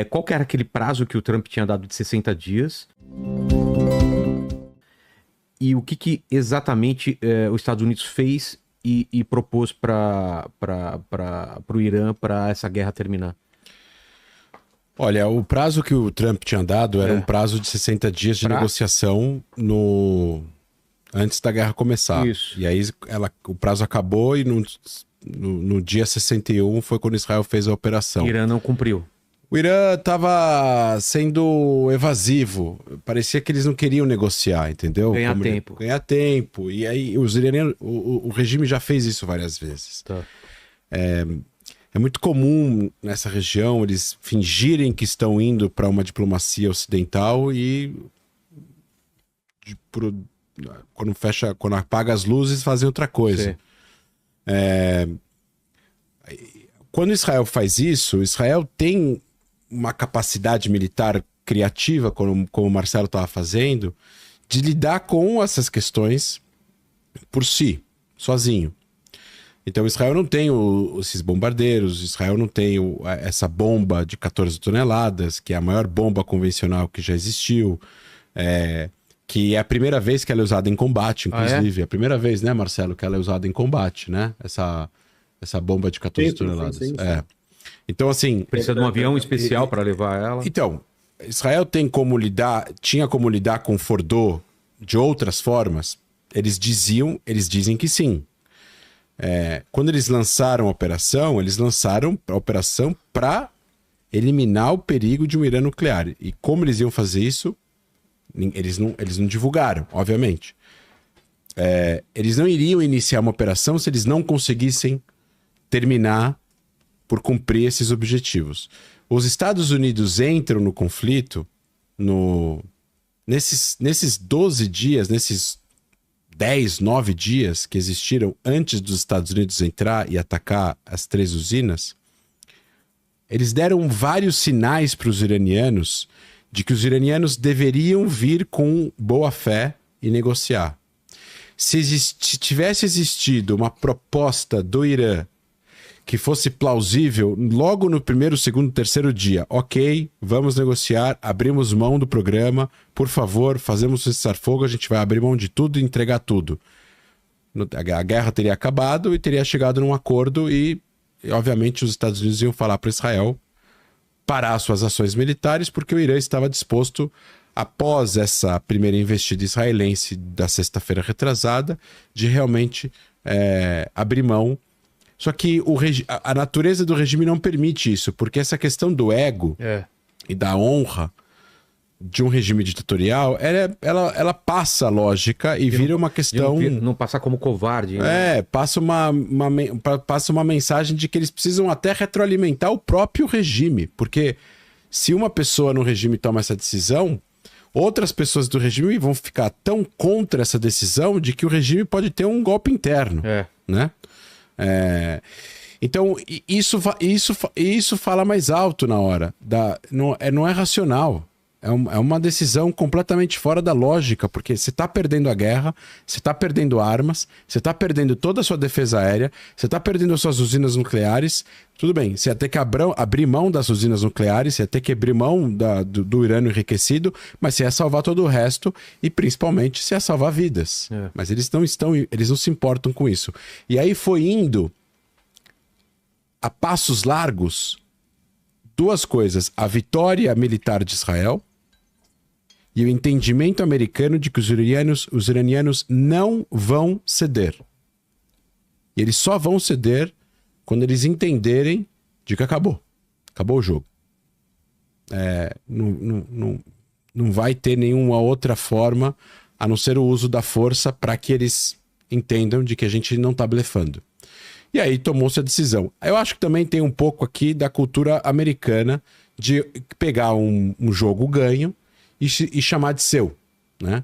Qual que era aquele prazo que o Trump tinha dado de 60 dias? E o que exatamente os Estados Unidos fez e propôs para o Irã para essa guerra terminar? Olha, o prazo que o Trump tinha dado era um prazo de 60 dias de negociação antes da guerra começar. Isso. E aí o prazo acabou e no dia 61 foi quando Israel fez a operação. O Irã não cumpriu. O Irã estava sendo evasivo. Parecia que eles não queriam negociar, entendeu? Ganhar tempo. Ganhar tempo. E aí os iranianos, o regime já fez isso várias vezes. Tá. É muito comum nessa região eles fingirem que estão indo para uma diplomacia ocidental e quando apaga as luzes fazem outra coisa. Quando Israel faz isso, Israel tem uma capacidade militar criativa, como o Marcelo estava fazendo, de lidar com essas questões por si, sozinho. Então Israel não tem esses bombardeiros, Israel não tem essa bomba de 14 toneladas, que é a maior bomba convencional que já existiu, que é a primeira vez que ela é usada em combate, inclusive. É a primeira vez, né, Marcelo, que ela é usada em combate, né? Essa bomba de 14 toneladas. Sim. Então, assim... Precisa de um avião especial para levar ela? Então, Israel tinha como lidar com Fordo de outras formas. Eles dizem que sim. Quando eles lançaram a operação para eliminar o perigo de um Irã nuclear. E como eles iam fazer isso, eles não divulgaram, obviamente. Eles não iriam iniciar uma operação se eles não conseguissem terminar por cumprir esses objetivos. Os Estados Unidos entram no conflito nesses 12 dias, nesses 10, 9 dias que existiram antes dos Estados Unidos entrar e atacar as 3 usinas. Eles deram vários sinais para os iranianos de que os iranianos deveriam vir com boa fé e negociar. Se tivesse existido uma proposta do Irã que fosse plausível, logo no primeiro, segundo, terceiro dia, ok, vamos negociar, abrimos mão do programa, por favor, fazemos cessar-fogo, a gente vai abrir mão de tudo e entregar tudo. A guerra teria acabado e teria chegado num acordo e obviamente, os Estados Unidos iam falar para Israel parar suas ações militares, porque o Irã estava disposto, após essa primeira investida israelense da sexta-feira retrasada, de realmente abrir mão. Só que a natureza do regime não permite isso, porque essa questão do ego e da honra de um regime ditatorial, ela passa a lógica e vira uma questão... Não passar como covarde. Né? Passa uma mensagem de que eles precisam até retroalimentar o próprio regime, porque se uma pessoa no regime toma essa decisão, outras pessoas do regime vão ficar tão contra essa decisão de que o regime pode ter um golpe interno, né? Então, isso fala mais alto na hora. Não é racional. É uma decisão completamente fora da lógica, porque você está perdendo a guerra, você está perdendo armas, você está perdendo toda a sua defesa aérea, você está perdendo as suas usinas nucleares. Tudo bem, você ia ter que abrir mão das usinas nucleares, você ia ter que abrir mão do urânio enriquecido, mas você ia salvar todo o resto e, principalmente, você ia salvar vidas. Mas eles não se importam com isso. E aí foi indo a passos largos duas coisas: a vitória militar de Israel e o entendimento americano de que os iranianos não vão ceder. E eles só vão ceder quando eles entenderem de que acabou o jogo. Não vai ter nenhuma outra forma a não ser o uso da força para que eles entendam de que a gente não está blefando. E aí tomou-se a decisão. Eu acho que também tem um pouco aqui da cultura americana de pegar um jogo ganho e chamar de seu, né?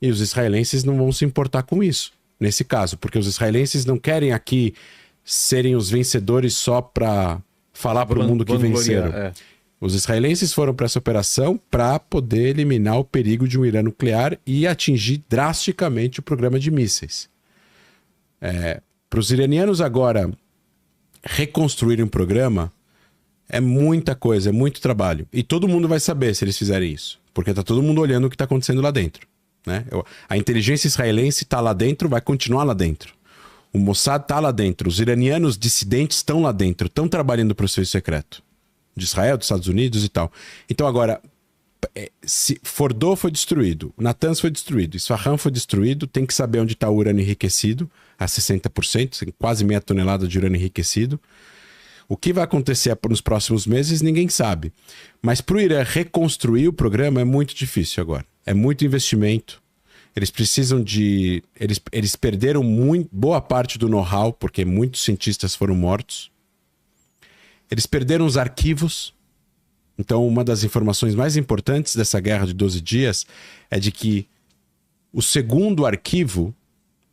E os israelenses não vão se importar com isso, nesse caso, porque os israelenses não querem aqui serem os vencedores só para falar para o mundo que venceram. Os israelenses foram para essa operação para poder eliminar o perigo de um Irã nuclear e atingir drasticamente o programa de mísseis. Para os iranianos agora reconstruírem um programa, É muita coisa, é muito trabalho. E todo mundo vai saber se eles fizerem isso. Porque tá todo mundo olhando o que tá acontecendo lá dentro. Né? A inteligência israelense tá lá dentro, vai continuar lá dentro. O Mossad tá lá dentro. Os iranianos dissidentes estão lá dentro. Estão trabalhando para o serviço secreto. De Israel, dos Estados Unidos e tal. Então agora, se Fordow foi destruído, Natanz foi destruído, Isfahan foi destruído, tem que saber onde está o urânio enriquecido, a 60%, quase meia tonelada de urânio enriquecido. O que vai acontecer nos próximos meses, ninguém sabe. Mas para o Irã reconstruir o programa é muito difícil agora. É muito investimento. Eles precisam de... Eles perderam boa parte do know-how, porque muitos cientistas foram mortos. Eles perderam os arquivos. Então, uma das informações mais importantes dessa guerra de 12 dias é de que o segundo arquivo...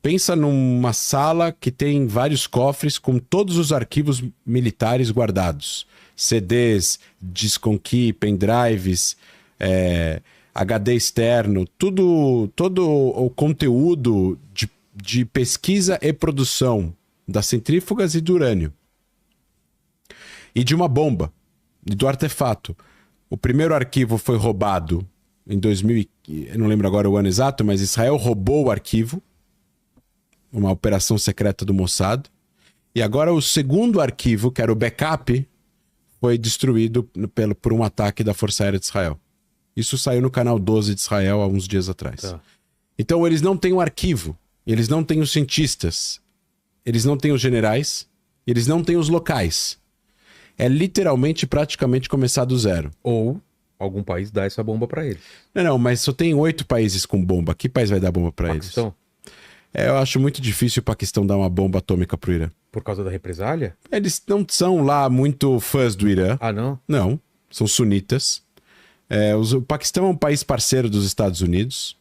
Pensa numa sala que tem vários cofres com todos os arquivos militares guardados. CDs, disc on key, pendrives, HD externo, todo o conteúdo de pesquisa e produção das centrífugas e do urânio. E de uma bomba, e do artefato. O primeiro arquivo foi roubado em 2000, eu não lembro agora o ano exato, mas Israel roubou o arquivo. Uma operação secreta do Mossad. E agora o segundo arquivo, que era o backup, foi destruído por um ataque da Força Aérea de Israel. Isso saiu no canal 12 de Israel há uns dias atrás. Tá. Então eles não têm um arquivo, eles não têm os cientistas, eles não têm os generais, eles não têm os locais. É literalmente, praticamente começar do zero. Ou algum país dá essa bomba pra eles. Não, mas só tem 8 países com bomba. Que país vai dar bomba pra eles? Eu acho muito difícil o Paquistão dar uma bomba atômica pro Irã. Por causa da represália? Eles não são lá muito fãs do Irã. Ah, não? Não, são sunitas. O Paquistão é um país parceiro dos Estados Unidos.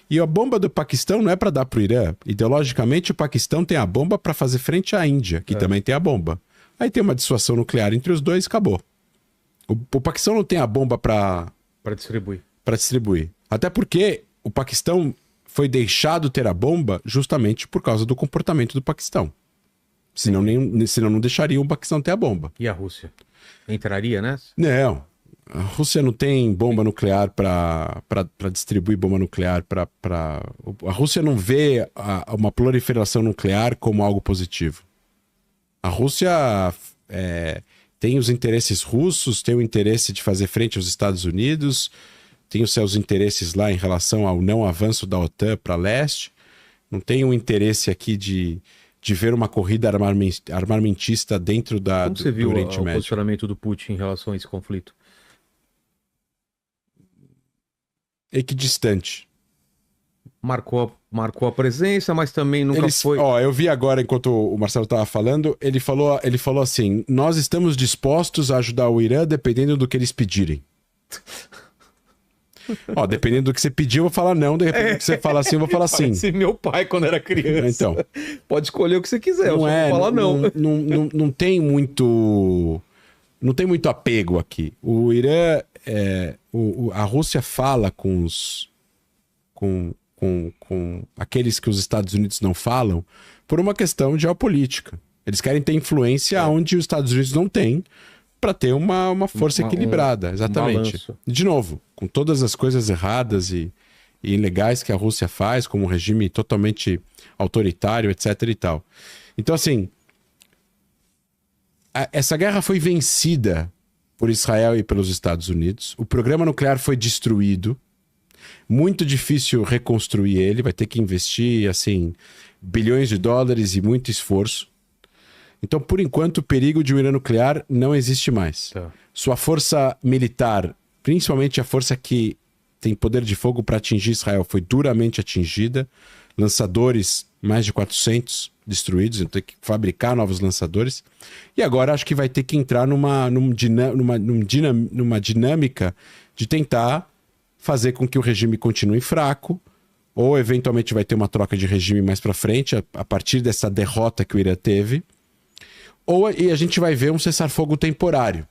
E a bomba do Paquistão não é para dar pro Irã. Ideologicamente, o Paquistão tem a bomba para fazer frente à Índia, que também tem a bomba. Aí tem uma dissuasão nuclear entre os dois e acabou. O Paquistão não tem a bomba para distribuir. Até porque o Paquistão foi deixado ter a bomba justamente por causa do comportamento do Paquistão. Senão não deixariam o Paquistão ter a bomba. E a Rússia? Entraria nessa? Não. A Rússia não tem bomba nuclear para distribuir bomba nuclear. A Rússia não vê uma proliferação nuclear como algo positivo. A Rússia tem os interesses russos, tem o interesse de fazer frente aos Estados Unidos, tem os seus interesses lá em relação ao não avanço da OTAN para leste. Não tem um interesse aqui de ver uma corrida armamentista dentro do Oriente Médio. Como você viu o posicionamento do Putin em relação a esse conflito? Equidistante. Marcou a presença, mas também nunca foi... eu vi agora, enquanto o Marcelo estava falando, ele falou assim, nós estamos dispostos a ajudar o Irã dependendo do que eles pedirem. Dependendo do que você pedir, eu vou falar não. De repente, do que você fala assim, eu vou falar sim. Parece meu pai quando era criança. Então, pode escolher o que você quiser, eu só vou falar não. Não tem muito apego aqui. O Irã, a Rússia fala com aqueles que os Estados Unidos não falam por uma questão de geopolítica. Eles querem ter influência onde os Estados Unidos não têm, para ter uma força equilibrada, exatamente. De novo, com todas as coisas erradas e ilegais que a Rússia faz, como um regime totalmente autoritário, etc. e tal. Então, assim, essa guerra foi vencida por Israel e pelos Estados Unidos. O programa nuclear foi destruído. Muito difícil reconstruir ele. Vai ter que investir, assim, bilhões de dólares e muito esforço. Então, por enquanto, o perigo de um Irã nuclear não existe mais. Tá. Sua força militar, principalmente a força que tem poder de fogo para atingir Israel, foi duramente atingida. Lançadores, mais de 400 destruídos, então tem que fabricar novos lançadores. E agora acho que vai ter que entrar numa dinâmica de tentar fazer com que o regime continue fraco, ou eventualmente vai ter uma troca de regime mais para frente, a partir dessa derrota que o Irã teve. E a gente vai ver um cessar-fogo temporário.